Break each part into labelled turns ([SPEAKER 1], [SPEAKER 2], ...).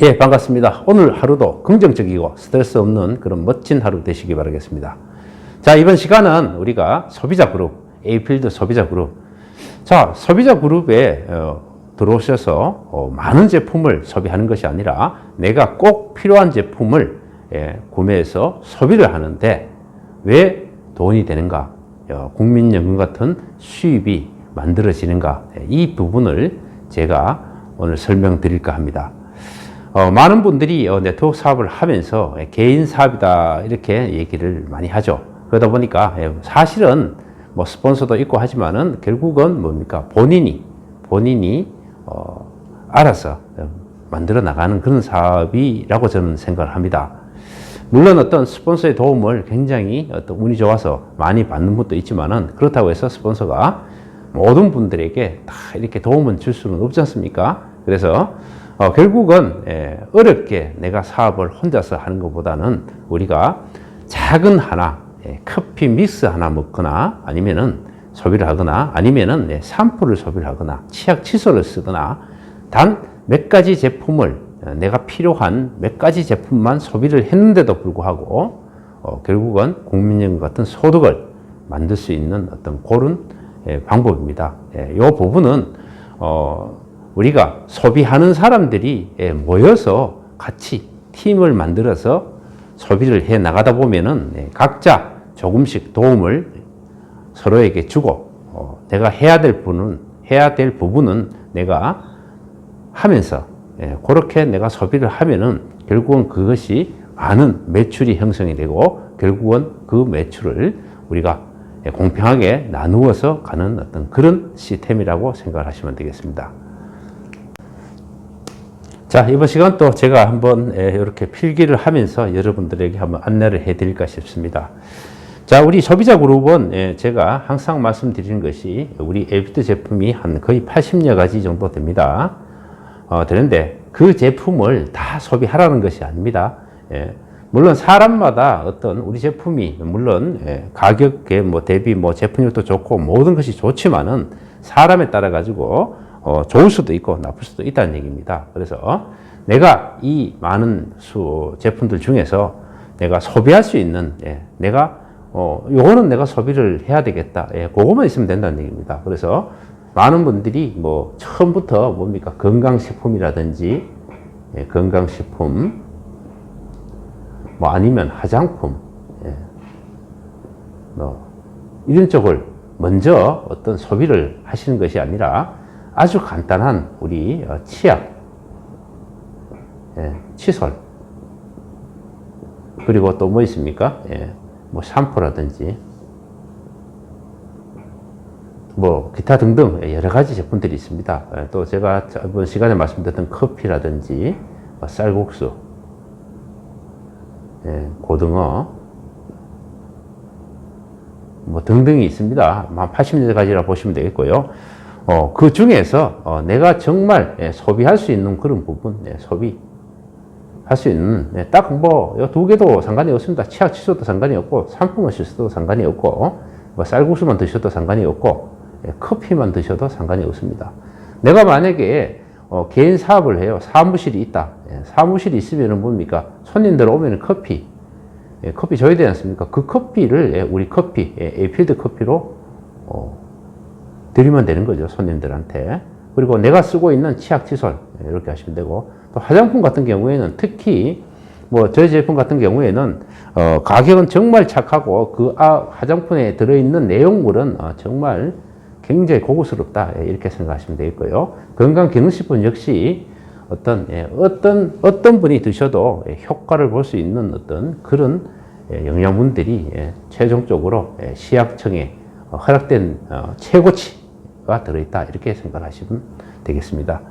[SPEAKER 1] 예, 반갑습니다. 오늘 하루도 긍정적이고 스트레스 없는 그런 멋진 하루 되시기 바라겠습니다. 자, 이번 시간은 우리가 소비자 그룹, 에이필드 소비자 그룹. 자, 소비자 그룹에 들어오셔서 많은 제품을 소비하는 것이 아니라 내가 꼭 필요한 제품을 구매해서 소비를 하는데 왜 돈이 되는가? 국민연금 같은 수입이 만들어지는가? 이 부분을 제가 오늘 설명드릴까 합니다. 많은 분들이 네트워크 사업을 하면서 개인 사업이다 이렇게 얘기를 많이 하죠. 그러다 보니까 사실은 뭐 스폰서도 있고 하지만은 결국은 뭡니까? 본인이 알아서 만들어 나가는 그런 사업이라고 저는 생각을 합니다. 물론 어떤 스폰서의 도움을 굉장히 어떤 운이 좋아서 많이 받는 분도 있지만은 그렇다고 해서 스폰서가 모든 분들에게 다 이렇게 도움을 줄 수는 없지 않습니까? 그래서 결국은 어렵게 내가 사업을 혼자서 하는 것보다는 우리가 작은 하나, 커피 믹스 하나 먹거나 아니면은 소비를 하거나 아니면은 샴푸를 소비를 하거나 치약 칫솔을 쓰거나 단 몇 가지 제품을 내가 필요한 몇 가지 제품만 소비를 했는데도 불구하고 결국은 국민연금 같은 소득을 만들 수 있는 어떤 그런 방법입니다. 이 부분은 우리가 소비하는 사람들이 모여서 같이 팀을 만들어서 소비를 해 나가다 보면은 각자 조금씩 도움을 서로에게 주고 내가 해야 될 부분은 내가 하면서 그렇게 내가 소비를 하면은 결국은 그것이 많은 매출이 형성이 되고 결국은 그 매출을 우리가 공평하게 나누어서 가는 어떤 그런 시스템이라고 생각을 하시면 되겠습니다. 자, 이번 시간 또 제가 한번 이렇게 필기를 하면서 여러분들에게 한번 안내를 해 드릴까 싶습니다. 자, 우리 소비자 그룹은 제가 항상 말씀드리는 것이 우리 에이필드 제품이 한 거의 80여 가지 정도 됩니다. 되는데 그 제품을 다 소비하라는 것이 아닙니다. 물론 사람마다 어떤 우리 제품이 물론 가격에 대비 제품력도 좋고 모든 것이 좋지만은 사람에 따라 가지고 좋을 수도 있고 나쁠 수도 있다는 얘기입니다. 그래서 내가 이 많은 제품들 중에서 내가 소비할 수 있는 내가 요거는 내가 소비를 해야 되겠다. 그거만 있으면 된다는 얘기입니다. 그래서 많은 분들이 처음부터 뭡니까? 건강식품이라든지 건강식품 아니면 화장품 이런 쪽을 먼저 어떤 소비를 하시는 것이 아니라 아주 간단한 우리 치약, 칫솔 그리고 또 뭐 있습니까? 샴푸라든지 기타 등등 여러 가지 제품들이 있습니다. 또 제가 이번 시간에 말씀드렸던 커피라든지 쌀국수, 고등어 등등이 있습니다. 한 80여 가지라 보시면 되겠고요. 그 중에서 내가 정말 소비할 수 있는 그런 부분, 소비할 수 있는 딱 두 개도 상관이 없습니다. 치약 칫솔도 상관이 없고 상품을 쓰셔도 상관이 없고 쌀국수만 드셔도 상관이 없고 커피만 드셔도 상관이 없습니다. 내가 만약에 개인 사업을 해요. 사무실이 있다. 사무실이 있으면 뭡니까? 손님들 오면 커피 줘야 되지 않습니까? 그 커피를 우리 에이필드 커피로 드리면 되는 거죠. 손님들한테. 그리고 내가 쓰고 있는 치약 칫솔 이렇게 하시면 되고 또 화장품 같은 경우에는 특히 저희 제품 같은 경우에는 가격은 정말 착하고 그 화장품에 들어있는 내용물은 정말 굉장히 고급스럽다 이렇게 생각하시면 되겠고요. 건강기능식품 역시 어떤 분이 드셔도 효과를 볼 수 있는 어떤 그런 영양분들이 최종적으로 식약청에 허락된 최고치가 들어있다 이렇게 생각하시면 되겠습니다.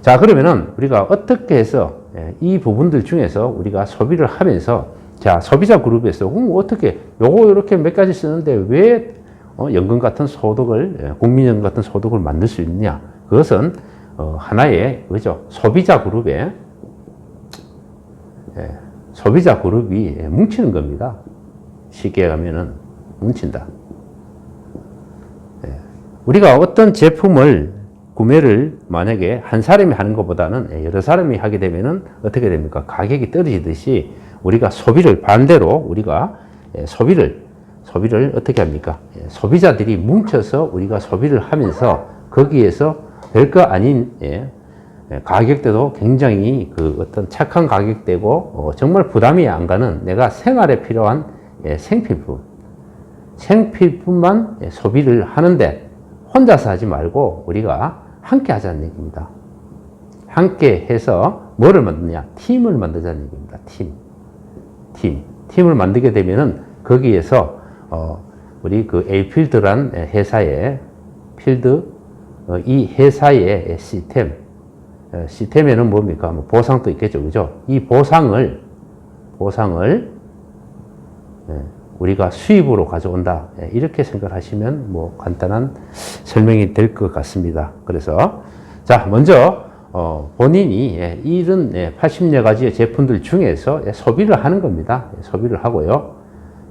[SPEAKER 1] 자, 그러면은 우리가 어떻게 해서 이 부분들 중에서 우리가 소비를 하면서 자, 소비자 그룹에서 어떻게 요거 이렇게 몇 가지 쓰는데 왜 연금 같은 소득을 국민연금 같은 소득을 만들 수 있느냐? 그것은 하나의 소비자 그룹에 소비자 그룹이 뭉치는 겁니다. 쉽게 가면은 뭉친다. 우리가 어떤 제품을 구매를 만약에 한 사람이 하는 것보다는 여러 사람이 하게 되면은 어떻게 됩니까? 가격이 떨어지듯이 우리가 소비를 반대로 우리가 소비를 어떻게 합니까? 소비자들이 뭉쳐서 우리가 소비를 하면서 거기에서 별거 아닌 가격대도 굉장히 그 어떤 착한 가격대고 정말 부담이 안 가는 내가 생활에 필요한 생필품만 소비를 하는데 혼자서 하지 말고 우리가 함께 하자는 얘기입니다. 함께 해서 뭐를 만드냐? 팀을 만들자는 얘기입니다. 팀을 만들게 되면은 거기에서 우리 그 에이필드란 회사의 이 회사의 시스템에는 뭡니까? 뭐 보상도 있겠죠, 그죠? 이 보상을 우리가 수입으로 가져온다. 이렇게 생각하시면 뭐 간단한 설명이 될 것 같습니다. 그래서 자, 먼저 본인이 이런 80여 가지의 제품들 중에서 소비를 하는 겁니다. 소비를 하고요.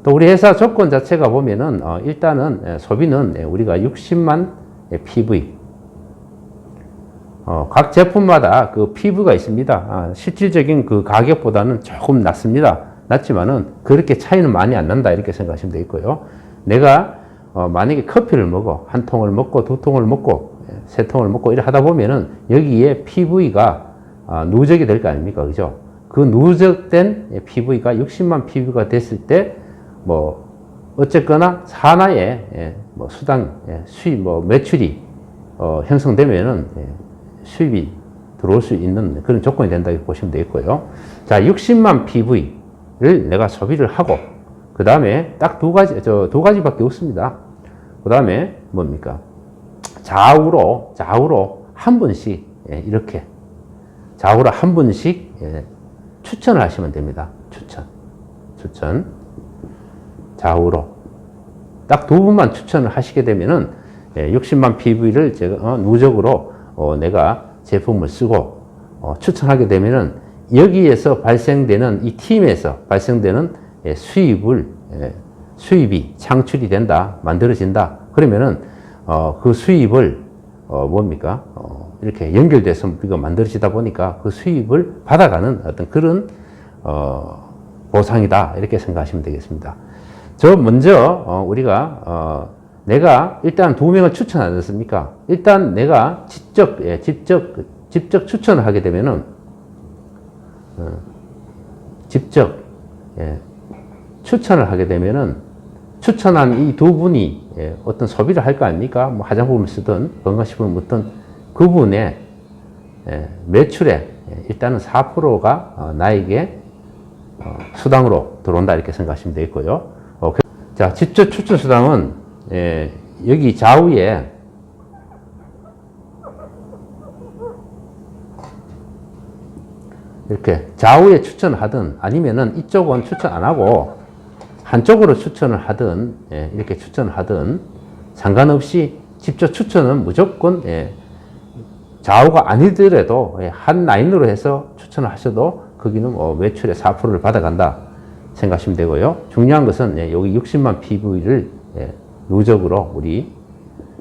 [SPEAKER 1] 또 우리 회사 조건 자체가 보면은 일단은 소비는 우리가 60만 PV 각 제품마다 그 PV가 있습니다. 실질적인 그 가격보다는 조금 낮지만은 그렇게 차이는 많이 안 난다 이렇게 생각하시면 되겠고요. 내가 만약에 커피를 먹어 한 통을 먹고 두 통을 먹고 세 통을 먹고 이렇게 하다 보면은 여기에 PV가 누적이 될 거 아닙니까, 그죠? 그 누적된 PV가 60만 PV가 됐을 때 뭐 어쨌거나 산하의 뭐 수당 수입 뭐 매출이 형성되면은 수입이 들어올 수 있는 그런 조건이 된다고 보시면 되겠고요. 자, 60만 PV를 내가 소비를 하고, 그 다음에 딱 두 가지밖에 없습니다. 그 다음에 뭡니까? 좌우로 한 분씩, 이렇게. 좌우로 한 분씩, 추천을 하시면 됩니다. 추천. 좌우로. 딱 두 분만 추천을 하시게 되면은, 60만 PV를 제가, 누적으로, 내가 제품을 쓰고 추천하게 되면은 여기에서 발생되는 이 팀에서 발생되는 수입이 창출이 된다, 만들어진다. 그러면은 그 수입을 뭡니까? 이렇게 연결돼서 우리가 만들어지다 보니까 그 수입을 받아가는 어떤 그런 보상이다 이렇게 생각하시면 되겠습니다. 저 먼저 우리가 내가 일단 두 명을 추천하지 않습니까? 일단 내가 직접 추천을 하게 되면은, 추천을 하게 되면은, 추천한 이 두 분이 어떤 소비를 할 거 아닙니까? 뭐 화장품을 쓰든 건강식품을 먹든 그분의 매출에 일단은 4%가 나에게 수당으로 들어온다 이렇게 생각하시면 되겠고요. 자, 직접 추천 수당은 여기 좌우에 이렇게 좌우에 추천을 하든 아니면은 이쪽은 추천 안 하고 한쪽으로 추천을 하든 이렇게 추천을 하든 상관없이 직접 추천은 무조건 좌우가 아니더라도 한 라인으로 해서 추천을 하셔도 거기는 매출의 4%를 받아간다 생각하시면 되고요. 중요한 것은 여기 60만 PV를 누적으로 우리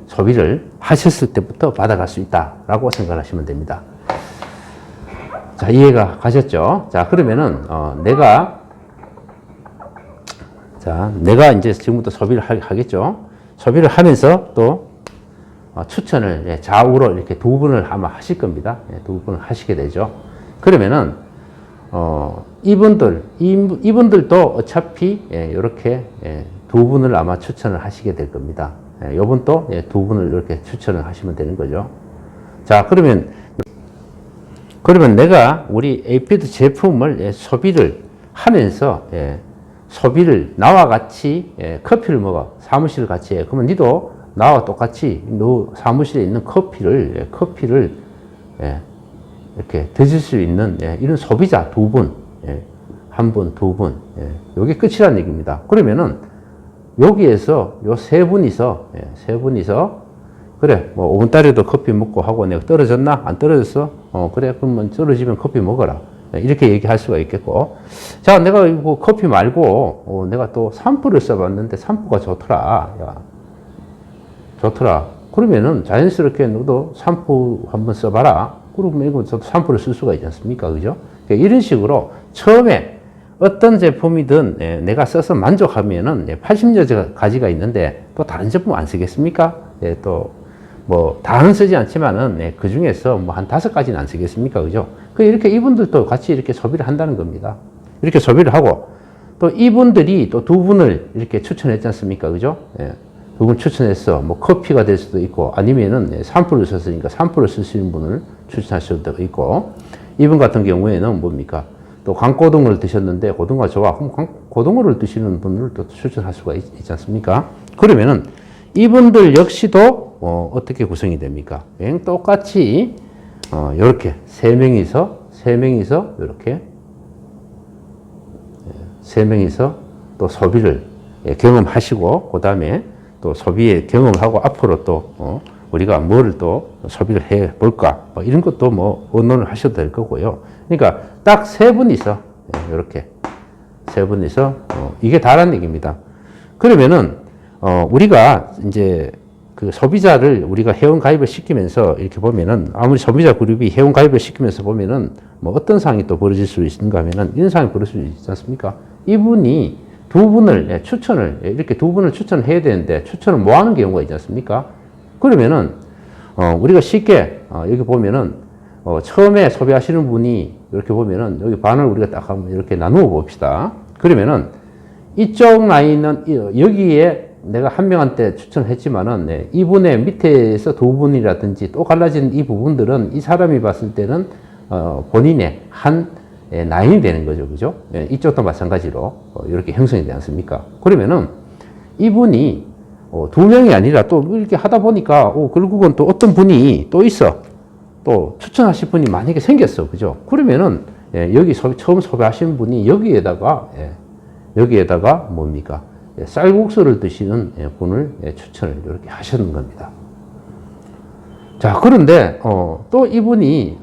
[SPEAKER 1] 소비를 하셨을 때부터 받아갈 수 있다라고 생각하시면 됩니다. 자, 이해가 가셨죠? 자, 그러면은 내가 이제 지금부터 소비를 하겠죠. 소비를 하면서 또 추천을 좌우로 이렇게 두 분을 아마 하실 겁니다. 두 분을 하시게 되죠. 그러면은 이분들도 어차피 이렇게 두 분을 아마 추천을 하시게 될 겁니다. 이분도 두 분을 이렇게 추천을 하시면 되는 거죠. 자, 그러면 내가 우리 에이필드 제품을 소비를 하면서 소비를 나와 같이 커피를 먹어 사무실을 같이 해. 그러면 니도 나와 똑같이 너 사무실에 있는 커피를 이렇게 드실 수 있는 이런 소비자 두 분, 한 분, 두 분, 이게 끝이라는 얘기입니다. 그러면은 여기에서 요 세 분이서 그래, 뭐 5분짜리도 커피 먹고 하고 내가 떨어졌나? 안 떨어졌어? 그래, 그러면 떨어지면 커피 먹어라. 이렇게 얘기할 수가 있겠고. 자, 내가 이거 커피 말고 내가 또 샴푸를 써봤는데 샴푸가 좋더라. 야, 좋더라. 그러면은 자연스럽게 너도 샴푸 한번 써봐라. 그러면 이거 저도 샴푸를 쓸 수가 있지 않습니까? 그죠? 그러니까 이런 식으로 처음에 어떤 제품이든 내가 써서 만족하면은 80여 가지가 있는데 또 다른 제품 안 쓰겠습니까? 또 뭐 다는 쓰지 않지만은 그 중에서 뭐 한 5가지는 안 쓰겠습니까? 그죠? 그 이렇게 이분들도 같이 이렇게 소비를 한다는 겁니다. 이렇게 소비를 하고 또 이분들이 또 두 분을 이렇게 추천했지 않습니까? 그죠? 두 분 추천해서 뭐 커피가 될 수도 있고 아니면은 샴푸를 썼으니까 샴푸를 쓰시는 분을 추천할 수도 있고 이분 같은 경우에는 뭡니까? 또 강고등어를 드셨는데 고등어가 좋아. 그럼 고등어를 드시는 분을 또 추천할 수가 있지 않습니까? 그러면은 이분들 역시도 어떻게 구성이 됩니까? 그냥 똑같이 이렇게 세 명이서 이렇게 세 명이서 또 소비를 경험하시고 그 다음에 또 소비의 경험을 하고 앞으로 또 우리가 뭐를 또 소비를 해 볼까 뭐 이런 것도 뭐 의논을 하셔도 될 거고요. 그러니까 딱 세 분이서 이렇게 세 분이서 이게 다라는 얘기입니다. 그러면은 우리가 이제 그 소비자를 우리가 회원 가입을 시키면서 이렇게 보면은 아무리 소비자 그룹이 회원 가입을 시키면서 보면은 뭐 어떤 상황이 또 벌어질 수 있는가 하면은 이런 상황이 벌어질 수 있지 않습니까? 이분이 두 분을 추천을 이렇게 두 분을 추천해야 되는데 추천을 못 하는 경우가 있지 않습니까? 그러면은 우리가 쉽게 여기 보면은 처음에 소비하시는 분이 이렇게 보면은 여기 반을 우리가 딱 한번 이렇게 나누어 봅시다. 그러면은 이쪽 라인은 여기에 내가 한 명한테 추천을 했지만은 이분의 밑에서 두 분이라든지 또 갈라진 이 부분들은 이 사람이 봤을 때는 본인의 한 라인이 되는 거죠. 그죠? 이쪽도 마찬가지로 이렇게 형성이 되지 않습니까? 그러면은 이분이 두 명이 아니라 또 이렇게 하다 보니까 결국은 또 어떤 분이 또 있어. 또 추천하실 분이 만약에 생겼어. 그죠? 그러면은 여기 처음 소비하신 분이 여기에다가 뭡니까? 쌀국수를 드시는 분을 추천을 이렇게 하시는 겁니다. 자, 그런데 또 이분이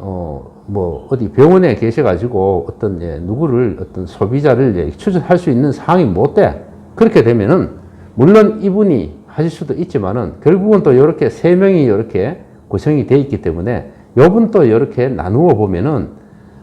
[SPEAKER 1] 뭐 어디 병원에 계셔가지고 어떤 누구를 어떤 소비자를 추천할 수 있는 상황이 못 돼. 그렇게 되면은 물론 이분이 하실 수도 있지만은 결국은 또 이렇게 세 명이 이렇게 구성이 되어 있기 때문에 요분 또 이렇게 나누어 보면은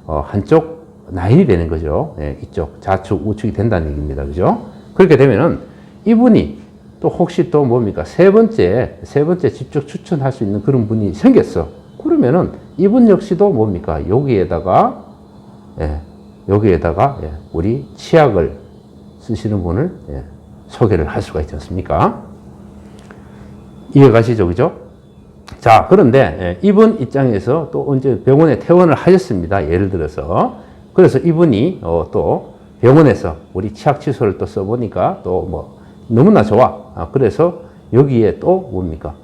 [SPEAKER 1] 한쪽 라인이 되는 거죠. 이쪽 좌측 우측이 된다는 얘기입니다. 그죠? 그렇게 되면은 이분이 또 혹시 또 뭡니까? 세 번째 직접 추천할 수 있는 그런 분이 생겼어. 그러면은 이분 역시도 뭡니까? 여기에다가 우리 치약을 쓰시는 분을 소개를 할 수가 있지 않습니까? 이해가시죠? 그죠? 자, 그런데 이분 입장에서 또 언제 병원에 퇴원을 하셨습니다. 예를 들어서. 그래서 이분이 또 병원에서 우리 치약 칫솔을 또 써보니까 또 뭐 너무나 좋아. 그래서 여기에 또 뭡니까?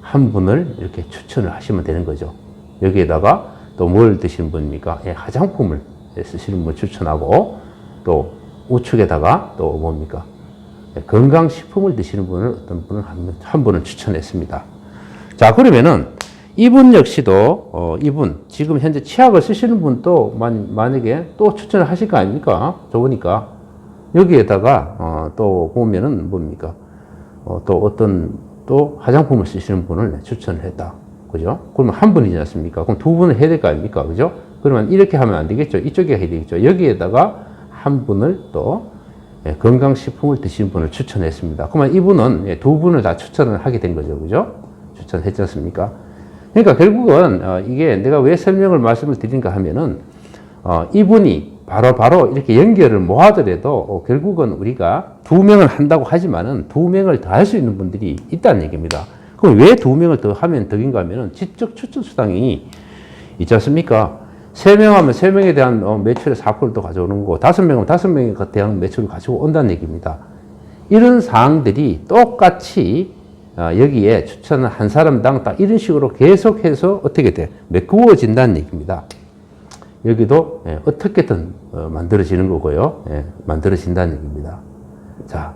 [SPEAKER 1] 한 분을 이렇게 추천을 하시면 되는 거죠. 여기에다가 또 뭘 드시는 분입니까? 화장품을 쓰시는 분 추천하고 또 우측에다가 또 뭡니까? 건강식품을 드시는 분을 어떤 분을 한 분을 추천했습니다. 자, 그러면은 이분 역시도 이분 지금 현재 치약을 쓰시는 분도 만약에 또 추천을 하실 거 아닙니까? 좋으니까 여기에다가 또 보면은 뭡니까? 또 어떤 또 화장품을 쓰시는 분을 추천을 했다. 그죠? 그러면 한 분이지 않습니까? 그럼 두 분을 해야 될 거 아닙니까? 그죠? 그러면 이렇게 하면 안 되겠죠? 이쪽에 해야 되겠죠? 여기에다가 한 분을 또 건강식품을 드시는 분을 추천했습니다. 그러면 이분은 두 분을 다 추천을 하게 된 거죠. 그죠? 추천했지 않습니까? 그러니까 결국은 이게 내가 왜 말씀을 드린가 하면은 이분이 바로 이렇게 연결을 못 하더라도 결국은 우리가 두 명을 한다고 하지만은 두 명을 더 할 수 있는 분들이 있다는 얘기입니다. 그럼 왜 두 명을 더 하면 덕인가 하면은 지적 추천 수당이 있지 않습니까? 세 명 하면 세 명에 대한 매출의 4%를 더 가져오는 거고, 5명 하면 5명에 대한 매출을 가지고 온다는 얘기입니다. 이런 사항들이 똑같이 여기에 추천을 한 사람당 딱 이런 식으로 계속해서 어떻게 돼? 메꾸어진다는 얘기입니다. 여기도 어떻게든 만들어지는 거고요. 만들어진다는 얘기입니다. 자,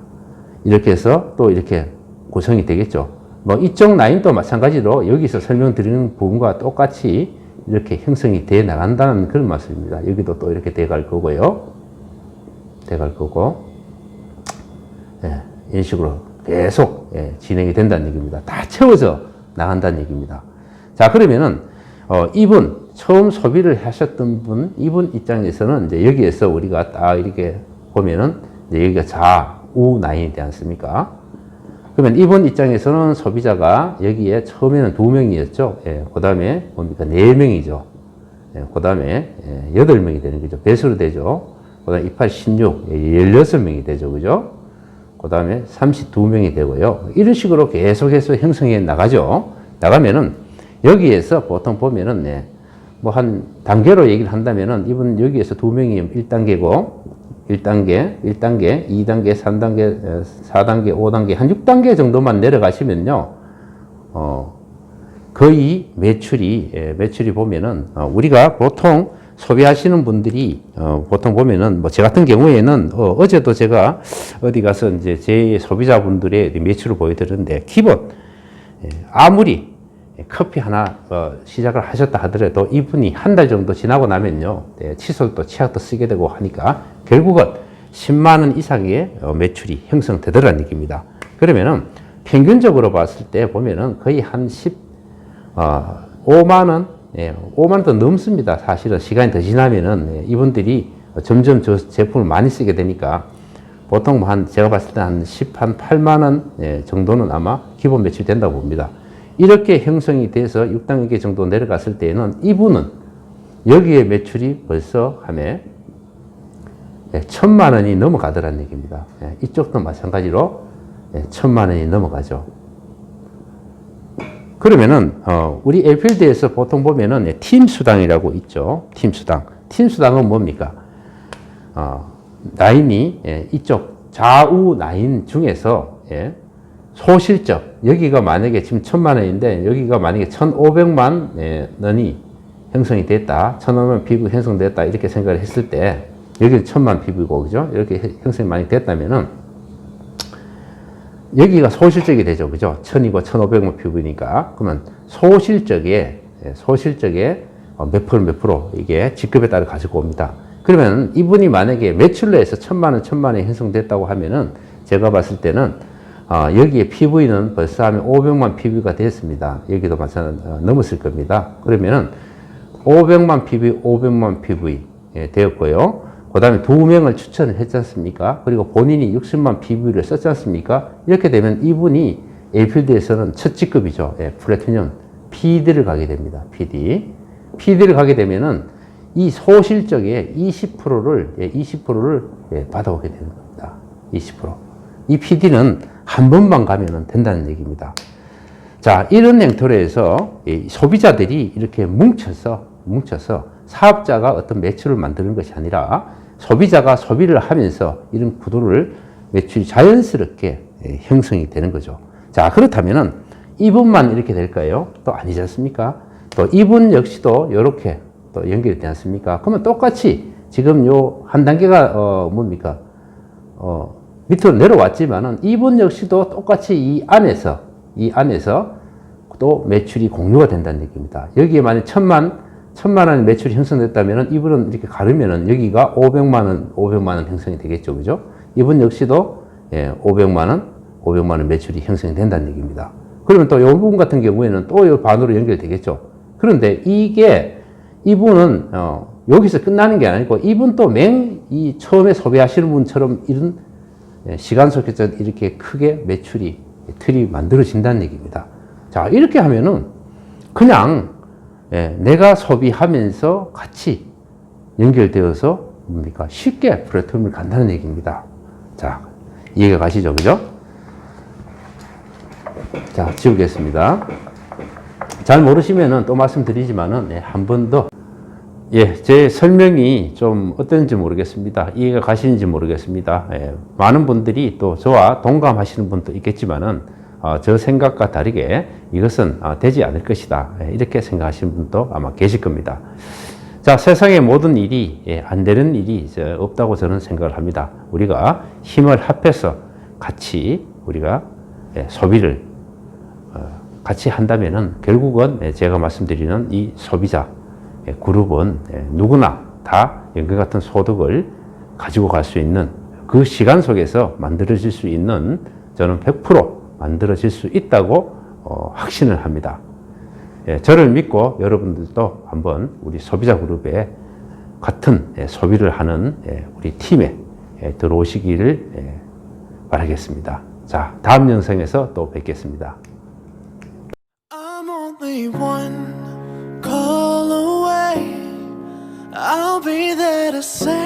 [SPEAKER 1] 이렇게 해서 또 이렇게 구성이 되겠죠. 뭐 이쪽 라인도 마찬가지로 여기서 설명드리는 부분과 똑같이 이렇게 형성이 돼 나간다는 그런 말씀입니다. 여기도 또 이렇게 돼갈 거고요. 돼갈 거고, 이런 식으로 계속 진행이 된다는 얘기입니다. 다 채워져 나간다는 얘기입니다. 자, 그러면은, 이분, 처음 소비를 하셨던 분, 이분 입장에서는 이제 여기에서 우리가 딱 이렇게 보면은, 이제 여기가 좌우 라인이 되지 않습니까? 그러면 이분 입장에서는 소비자가 여기에 처음에는 2명이었죠. 예, 그 다음에 뭡니까? 4명이죠. 예, 그 다음에 8명이 되는 거죠. 배수로 되죠. 그 다음에 28, 16, 16명이 되죠. 그죠? 그 다음에 32명이 되고요. 이런 식으로 계속해서 형성해 나가죠. 나가면은 여기에서 보통 보면은 네, 뭐 한 단계로 얘기를 한다면은 이분 여기에서 2명이 1단계고 1단계, 1단계, 2단계, 3단계, 4단계, 5단계, 한 6단계 정도만 내려가시면요. 거의 매출이 보면은 우리가 보통 소비하시는 분들이 보통 보면은 뭐 제 같은 경우에는 어제도 제가 어디 가서 이제 제 소비자분들의 매출을 보여드렸는데 기본 아무리 커피 하나 시작을 하셨다 하더라도 이분이 한 달 정도 지나고 나면요 칫솔도 치약도 쓰게 되고 하니까 결국은 10만 원 이상의 매출이 형성되더라는 얘기입니다. 그러면은 평균적으로 봤을 때 보면은 거의 한 5만 원, 5만 원도 넘습니다. 사실은 시간이 더 지나면은 이분들이 점점 저 제품을 많이 쓰게 되니까 보통 제가 봤을 때 한 8만 원 정도는 아마 기본 매출이 된다고 봅니다. 이렇게 형성이 돼서 6단계 정도 내려갔을 때에는 이분은 여기에 매출이 벌써 하면 1,000만 원이 넘어가더라는 얘기입니다. 이쪽도 마찬가지로 1,000만 원이 넘어가죠. 그러면은 우리 에이필드에서 보통 보면은 팀 수당이라고 있죠. 팀 수당. 팀 수당은 뭡니까? 라인이 이쪽 좌우 라인 중에서 소실적 여기가 만약에 지금 1,000만 원인데 여기가 만약에 1,500만 원이 형성이 됐다. 1,500만 피부 형성됐다. 이렇게 생각을 했을 때 여기는 1,000만 피부고 그죠? 이렇게 형성이 많이 됐다면은 여기가 소실적이 되죠. 그죠? 1,000이고 1,500만 피부니까. 그러면 소실적에 몇 프로 이게 직급에 따라 가지고 옵니다. 그러면 이분이 만약에 매출로 해서 1,000만 원 형성됐다고 하면은 제가 봤을 때는 여기에 PV는 벌써 하면 500만 PV가 됐습니다. 여기도 마찬가지로 넘었을 겁니다. 그러면은 500만 PV 되었고요. 그 다음에 2명을 추천을 했지 않습니까? 그리고 본인이 60만 PV를 썼지 않습니까? 이렇게 되면 이분이 에이필드에서는 첫 직급이죠. 플래티넘 PD를 가게 됩니다. PD를 가게 되면은 이 소실적의 20%를 받아오게 되는 겁니다. 20%. 이 PD는 한 번만 가면 된다는 얘기입니다. 자, 이런 행토로 해서 소비자들이 이렇게 뭉쳐서 사업자가 어떤 매출을 만드는 것이 아니라 소비자가 소비를 하면서 이런 구도를 매출이 자연스럽게 형성이 되는 거죠. 자, 그렇다면은 이분만 이렇게 될까요? 또 아니지 않습니까? 또 이분 역시도 이렇게 또 연결이 되지 않습니까? 그러면 똑같이 지금 요 한 단계가 뭡니까? 밑으로 내려왔지만은 이분 역시도 똑같이 이 안에서 또 매출이 공유가 된다는 얘기입니다. 여기에 만약 1,000만 원 매출이 형성됐다면은 이분은 이렇게 가르면은 여기가 500만 원 형성이 되겠죠. 그죠? 이분 역시도 500만 원 매출이 형성이 된다는 얘기입니다. 그러면 또 이분 같은 경우에는 또 이 반으로 연결되겠죠. 그런데 이분은 여기서 끝나는 게 아니고 이분 또 이 처음에 소비하시는 분처럼 이런 시간 속에서 이렇게 크게 틀이 만들어진다는 얘기입니다. 자, 이렇게 하면은 그냥 내가 소비하면서 같이 연결되어서 뭡니까? 쉽게 플랫폼을 간다는 얘기입니다. 자, 이해가 가시죠? 그죠? 자, 지우겠습니다. 잘 모르시면은 또 말씀드리지만은 한 번 더 제 설명이 좀 어떤지 모르겠습니다. 이해가 가시는지 모르겠습니다. 많은 분들이 또 저와 동감하시는 분도 있겠지만은 저 생각과 다르게 이것은 되지 않을 것이다. 이렇게 생각하시는 분도 아마 계실 겁니다. 자, 세상의 모든 일이 안 되는 일이 없다고 저는 생각을 합니다. 우리가 힘을 합해서 같이 우리가 소비를 같이 한다면은 결국은 제가 말씀드리는 이 소비자 그룹은 누구나 다 연금 같은 소득을 가지고 갈 수 있는 그 시간 속에서 만들어질 수 있는 저는 100% 만들어질 수 있다고 확신을 합니다. 예, 저를 믿고 여러분들도 한번 우리 소비자 그룹에 같은 소비를 하는 우리 팀에 들어오시기를 바라겠습니다. 자, 다음 영상에서 또 뵙겠습니다.
[SPEAKER 2] I'm only one call away. I'll be there to say